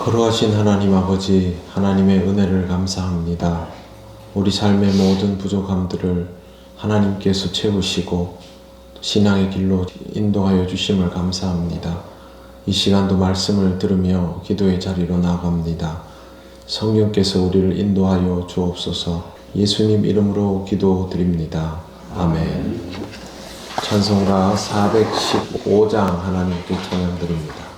거룩하신 하나님 아버지, 하나님의 은혜를 감사합니다. 우리 삶의 모든 부족함들을 하나님께서 채우시고 신앙의 길로 인도하여 주심을 감사합니다. 이 시간도 말씀을 들으며 기도의 자리로 나아갑니다. 성령께서 우리를 인도하여 주옵소서. 예수님 이름으로 기도드립니다. 아멘. 찬송가 415장 하나님께 찬양드립니다.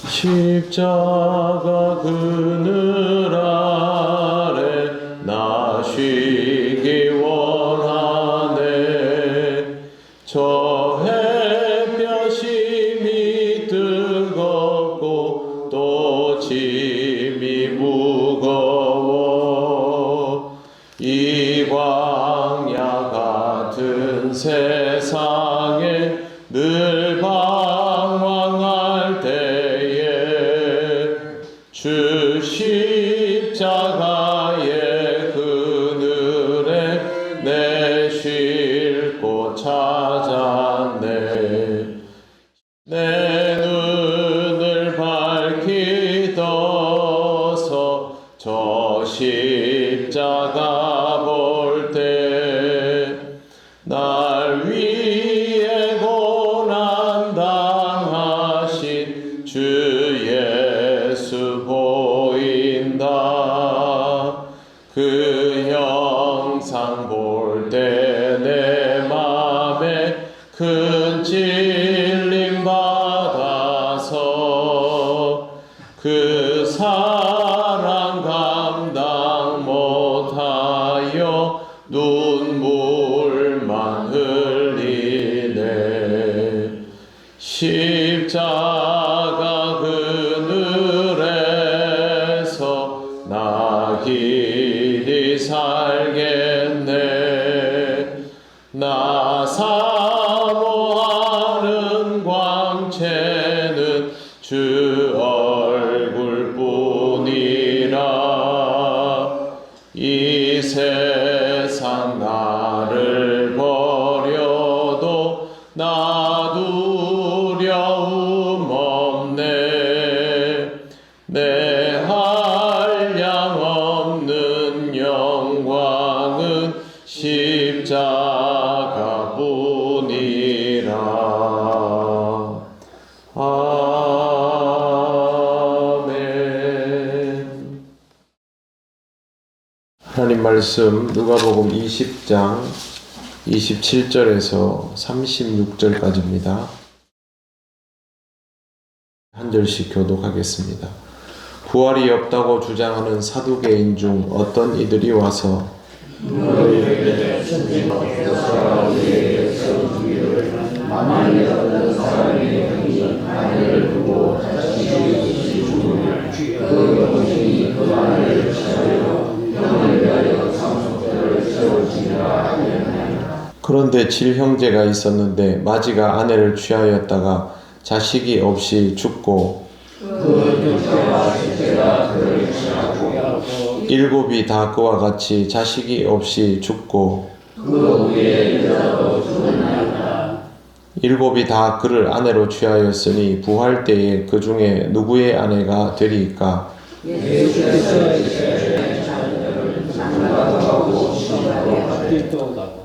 십자가 그늘 아래 나 쉬기 원하네. 저 햇볕이 뜨겁고 또 짐이 무거워. 이 광야 같은 세상에 늘 방황할 때에 주 십자가의 그늘에 내 쉴 곳 찾았네. 내 눈을 밝히 떠서 저 십자가 볼 때 날 위해 고난 당하신 주 예수 보인다. 그 형상 볼 때 내 맘에 큰 찔림 받아서 그 사랑 감당 못하여 눈물만 흘리네. 십자가 그늘에서 나 길이 살겠네. 나 사모하는 광채는 주 얼굴뿐이라. 이 세상 나를 버려도 나 두려움 없네. 내 한량 없는 영광은 십자가뿐이라. 아멘. 하나님 말씀 누가복음 20장 27절에서 36절까지입니다. 한 절씩 교독하겠습니다. 부활이 없다고 주장하는 사두개인 중 어떤 이들이 와서 그런데 질 형제가 있었는데 마지가 아내를 취하였다가 자식이 없이 죽고 일곱이 다 그와 같이 자식이 없이 죽고 일곱이 다 그를 아내로 취하였으니 부활 때에 그 중에 누구의 아내가 되리이까?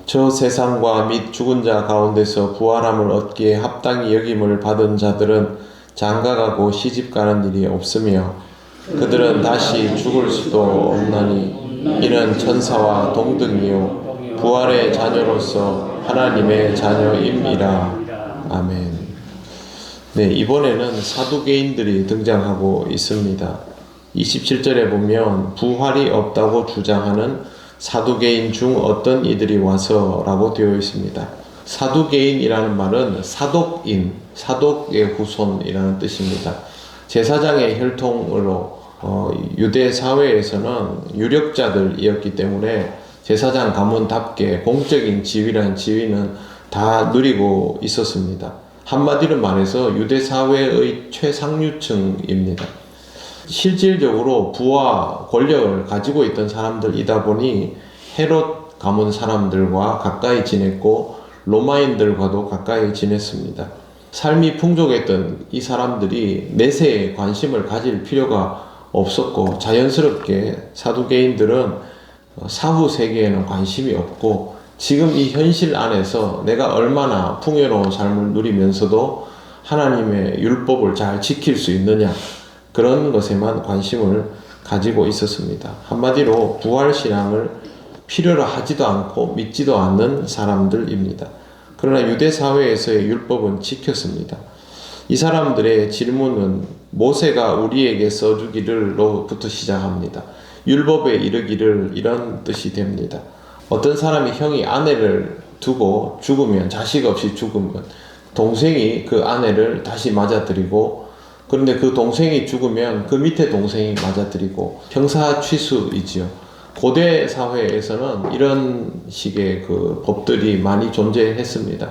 저 세상과 및 죽은 자 가운데서 부활함을 얻기에 합당히 여김을 받은 자들은 장가가고 시집가는 일이 없으며 그들은 다시 죽을 수도 없나니 이는 천사와 동등이요 부활의 자녀로서 하나님의 자녀임이라. 아멘. 네, 이번에는 사두개인들이 등장하고 있습니다. 27절에 보면 부활이 없다고 주장하는 사두개인 중 어떤 이들이 와서 라고 되어 있습니다. 사두개인이라는 말은 사독인, 사독의 후손이라는 뜻입니다. 제사장의 혈통으로 유대 사회에서는 유력자들이었기 때문에 제사장 가문답게 공적인 지위라는 지위는 다 누리고 있었습니다. 한마디로 말해서 유대 사회의 최상류층입니다. 실질적으로 부와 권력을 가지고 있던 사람들이다 보니 헤롯 가문 사람들과 가까이 지냈고 로마인들과도 가까이 지냈습니다. 삶이 풍족했던 이 사람들이 내세에 관심을 가질 필요가 없었고, 자연스럽게 사두개인들은 사후 세계에는 관심이 없고, 지금 이 현실 안에서 내가 얼마나 풍요로운 삶을 누리면서도 하나님의 율법을 잘 지킬 수 있느냐, 그런 것에만 관심을 가지고 있었습니다. 한마디로 부활신앙을 필요로 하지도 않고 믿지도 않는 사람들입니다. 그러나 유대 사회에서의 율법은 지켰습니다. 이 사람들의 질문은 모세가 우리에게 써주기를로부터 시작합니다. 율법에 이르기를, 이런 뜻이 됩니다. 어떤 사람이 형이 아내를 두고 죽으면, 자식 없이 죽으면 동생이 그 아내를 다시 맞아들이고, 그런데 그 동생이 죽으면 그 밑에 동생이 맞아들이고, 형사취수이지요. 고대 사회에서는 이런 식의 그 법들이 많이 존재했습니다.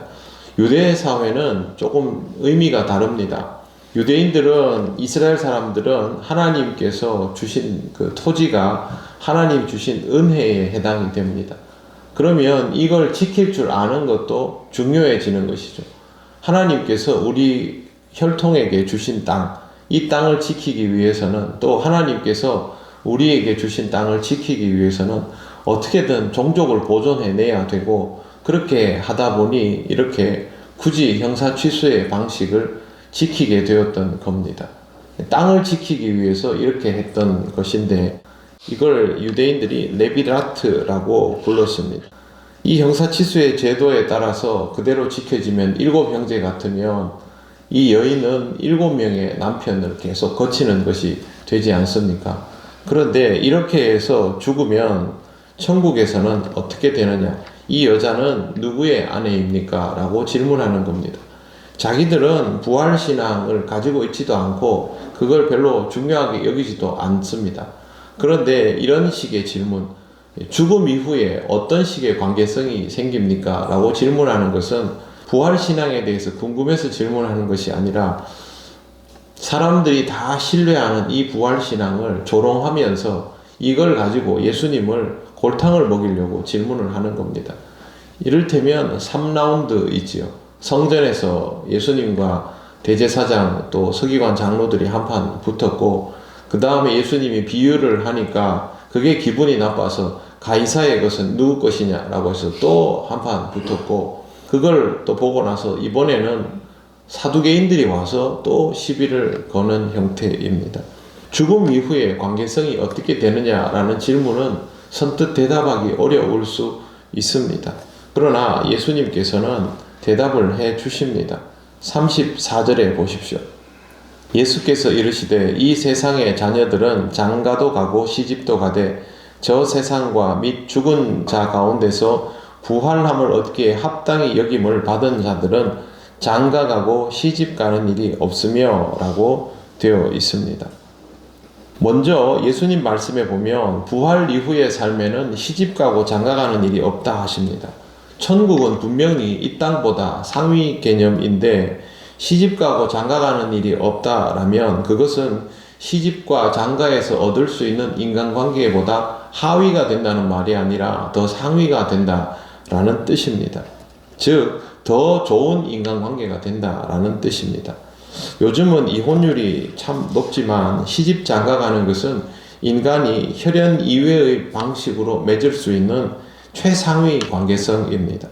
유대 사회는 조금 의미가 다릅니다. 유대인들은, 이스라엘 사람들은 하나님께서 주신 그 토지가 하나님 주신 은혜에 해당이 됩니다. 그러면 이걸 지킬 줄 아는 것도 중요해지는 것이죠. 하나님께서 우리 혈통에게 주신 땅, 이 땅을 지키기 위해서는, 또 하나님께서 우리에게 주신 땅을 지키기 위해서는 어떻게든 종족을 보존해내야 되고, 그렇게 하다 보니 이렇게 굳이 형사취수의 방식을 지키게 되었던 겁니다. 땅을 지키기 위해서 이렇게 했던 것인데, 이걸 유대인들이 레비라트라고 불렀습니다. 이 형사취수의 제도에 따라서 그대로 지켜지면 7형제 같으면 이 여인은 7명의 남편을 계속 거치는 것이 되지 않습니까? 그런데 이렇게 해서 죽으면 천국에서는 어떻게 되느냐? 이 여자는 누구의 아내입니까? 라고 질문하는 겁니다. 자기들은 부활신앙을 가지고 있지도 않고 그걸 별로 중요하게 여기지도 않습니다. 그런데 이런 식의 질문, 죽음 이후에 어떤 식의 관계성이 생깁니까? 라고 질문하는 것은 부활신앙에 대해서 궁금해서 질문하는 것이 아니라, 사람들이 다 신뢰하는 이 부활신앙을 조롱하면서 이걸 가지고 예수님을 골탕을 먹이려고 질문을 하는 겁니다. 이를테면 3라운드이지요. 성전에서 예수님과 대제사장 또 서기관 장로들이 한판 붙었고, 그 다음에 예수님이 비유를 하니까 그게 기분이 나빠서 가이사의 것은 누구 것이냐라고 해서 또 한판 붙었고, 그걸 또 보고 나서 이번에는 사두개인들이 와서 또 시비를 거는 형태입니다. 죽음 이후에 관계성이 어떻게 되느냐라는 질문은 선뜻 대답하기 어려울 수 있습니다. 그러나 예수님께서는 대답을 해 주십니다. 34절에 보십시오. 예수께서 이르시되 이 세상의 자녀들은 장가도 가고 시집도 가되 저 세상과 및 죽은 자 가운데서 부활함을 얻기에 합당히 여김을 받은 자들은 장가 가고 시집 가는 일이 없으며 라고 되어 있습니다. 먼저 예수님 말씀에 보면 부활 이후의 삶에는 시집 가고 장가 가는 일이 없다 하십니다. 천국은 분명히 이 땅보다 상위 개념인데, 시집 가고 장가 가는 일이 없다라면 그것은 시집과 장가에서 얻을 수 있는 인간관계보다 하위가 된다는 말이 아니라 더 상위가 된다라는 뜻입니다. 즉, 더 좋은 인간관계가 된다라는 뜻입니다. 요즘은 이혼율이 참 높지만 시집 장가 가는 것은 인간이 혈연 이외의 방식으로 맺을 수 있는 최상위 관계성입니다.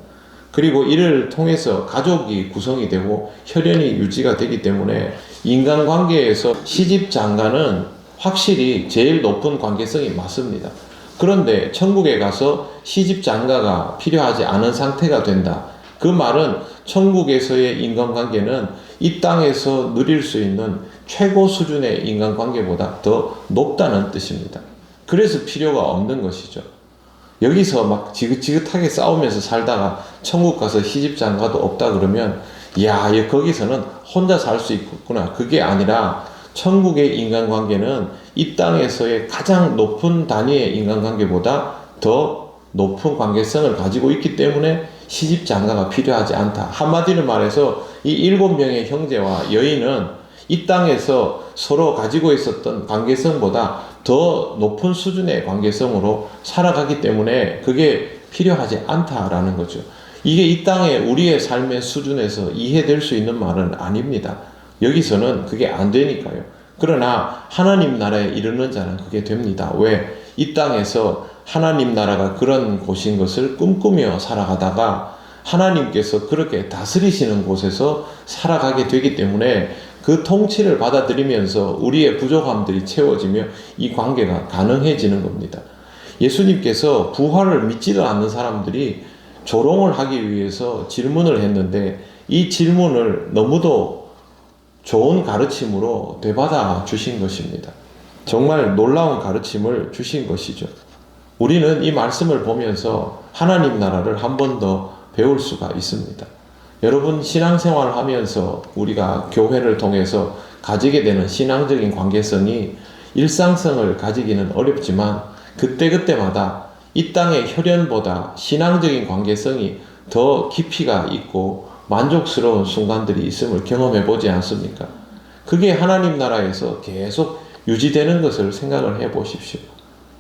그리고 이를 통해서 가족이 구성이 되고 혈연이 유지가 되기 때문에 인간관계에서 시집 장가는 확실히 제일 높은 관계성이 맞습니다. 그런데 천국에 가서 시집 장가가 필요하지 않은 상태가 된다. 그 말은 천국에서의 인간관계는 이 땅에서 누릴 수 있는 최고 수준의 인간관계보다 더 높다는 뜻입니다. 그래서 필요가 없는 것이죠. 여기서 막 지긋지긋하게 싸우면서 살다가 천국 가서 시집장가도 없다 그러면, 야, 거기서는 혼자 살 수 있구나. 그게 아니라 천국의 인간관계는 이 땅에서의 가장 높은 단위의 인간관계보다 더 높은 관계성을 가지고 있기 때문에 시집장가가 필요하지 않다. 한마디로 말해서 이 7명의 형제와 여인은 이 땅에서 서로 가지고 있었던 관계성보다 더 높은 수준의 관계성으로 살아가기 때문에 그게 필요하지 않다라는 거죠. 이게 이 땅에 우리의 삶의 수준에서 이해될 수 있는 말은 아닙니다. 여기서는 그게 안 되니까요. 그러나 하나님 나라에 이르는 자는 그게 됩니다. 왜? 이 땅에서 하나님 나라가 그런 곳인 것을 꿈꾸며 살아가다가 하나님께서 그렇게 다스리시는 곳에서 살아가게 되기 때문에 그 통치를 받아들이면서 우리의 부족함들이 채워지며 이 관계가 가능해지는 겁니다. 예수님께서 부활을 믿지도 않는 사람들이 조롱을 하기 위해서 질문을 했는데 이 질문을 너무도 좋은 가르침으로 되받아 주신 것입니다. 정말 놀라운 가르침을 주신 것이죠. 우리는 이 말씀을 보면서 하나님 나라를 한 번 더 배울 수가 있습니다. 여러분, 신앙생활을 하면서 우리가 교회를 통해서 가지게 되는 신앙적인 관계성이 일상성을 가지기는 어렵지만 그때그때마다 이 땅의 혈연보다 신앙적인 관계성이 더 깊이가 있고 만족스러운 순간들이 있음을 경험해 보지 않습니까? 그게 하나님 나라에서 계속 유지되는 것을 생각을 해 보십시오.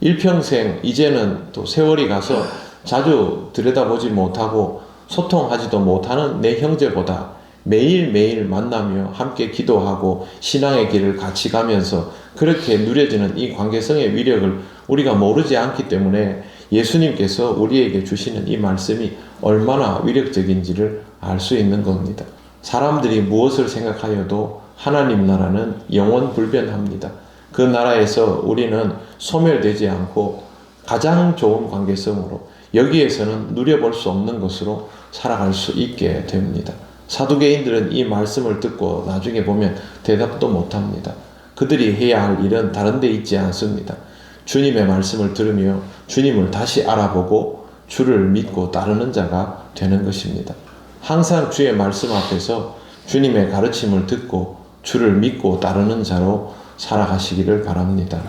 일평생 이제는 또 세월이 가서 자주 들여다보지 못하고 소통하지도 못하는 내 형제보다 매일매일 만나며 함께 기도하고 신앙의 길을 같이 가면서 그렇게 누려지는 이 관계성의 위력을 우리가 모르지 않기 때문에 예수님께서 우리에게 주시는 이 말씀이 얼마나 위력적인지를 알 수 있는 겁니다. 사람들이 무엇을 생각하여도 하나님 나라는 영원 불변합니다. 그 나라에서 우리는 소멸되지 않고 가장 좋은 관계성으로 여기에서는 누려볼 수 없는 것으로 살아갈 수 있게 됩니다. 사두개인들은 이 말씀을 듣고 나중에 보면 대답도 못합니다. 그들이 해야 할 일은 다른 데 있지 않습니다. 주님의 말씀을 들으며 주님을 다시 알아보고 주를 믿고 따르는 자가 되는 것입니다. 항상 주의 말씀 앞에서 주님의 가르침을 듣고 주를 믿고 따르는 자로 살아가시기를 바랍니다.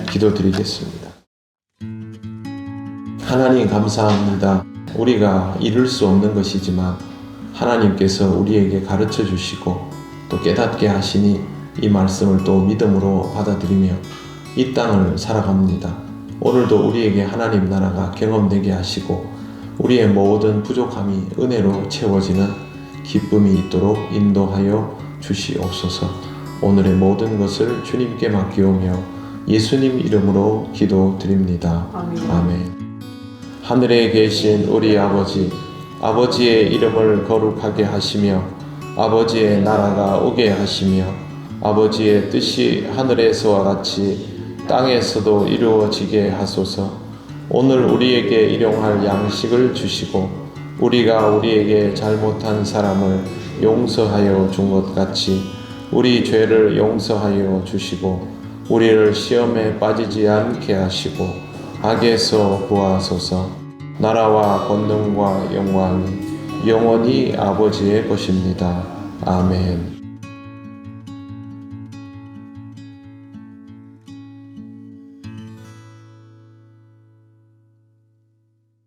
기도드리겠습니다. 하나님 감사합니다. 우리가 이룰 수 없는 것이지만 하나님께서 우리에게 가르쳐 주시고 또 깨닫게 하시니 이 말씀을 또 믿음으로 받아들이며 이 땅을 살아갑니다. 오늘도 우리에게 하나님 나라가 경험되게 하시고 우리의 모든 부족함이 은혜로 채워지는 기쁨이 있도록 인도하여 주시옵소서. 오늘의 모든 것을 주님께 맡기오며 예수님 이름으로 기도드립니다. 아멘. 하늘에 계신 우리 아버지, 아버지의 이름을 거룩하게 하시며 아버지의 나라가 오게 하시며 아버지의 뜻이 하늘에서와 같이 땅에서도 이루어지게 하소서. 오늘 우리에게 일용할 양식을 주시고 우리가 우리에게 잘못한 사람을 용서하여 준 것 같이 우리 죄를 용서하여 주시고 우리를 시험에 빠지지 않게 하시고 악에서 구하소서. 나라와 권능과 영광이 영원히 아버지의 것입니다. 아멘.